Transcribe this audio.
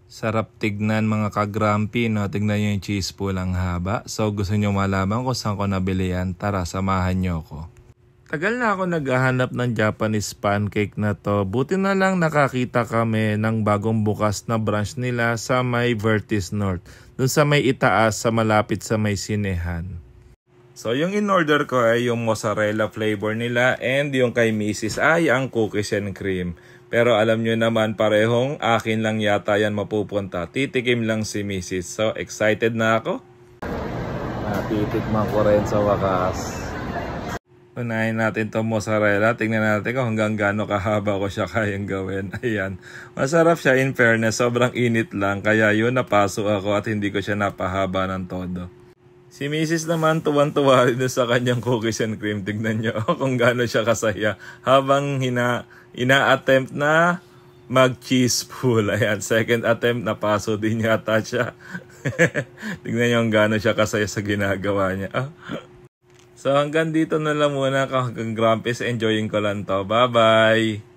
Sarap tignan mga ka-grumpy, no? Tignan nyo yung cheese pulang haba. So gusto nyo malaman kung saan ko nabili yan? Tara, samahan nyo ko. Tagal na ako naghahanap ng Japanese pancake na to. Buti na lang nakakita kami ng bagong bukas na branch nila sa may Vertis North. Dun sa may itaas, sa malapit sa may sinehan. So yung in-order ko ay yung mozzarella flavor nila and yung kay Mrs. ay ang cookies and cream. Pero alam nyo naman parehong akin lang yata yan mapupunta. Titikim lang si Mrs. So excited na ako. Titikman ko rin sa wakas. Unahin natin itong mozzarella. Tingnan natin kung hanggang gaano kahaba ko siya kayang gawin. Ayan. Masarap siya in fairness. Sobrang init lang. Kaya yun napaso ako at hindi ko siya napahaba ng todo. Si Mrs. naman tuwan-tuwa rin sa kanyang cookies and cream. Tignan nyo kung gaano siya kasaya. Habang ina-attempt na mag-cheese pull. Ayan, second attempt na paso din yata siya. Tignan nyo kung gaano siya kasaya sa ginagawa niya. So hanggang dito na lang muna hanggang Grumpy's. Enjoying ko lang to. Bye-bye!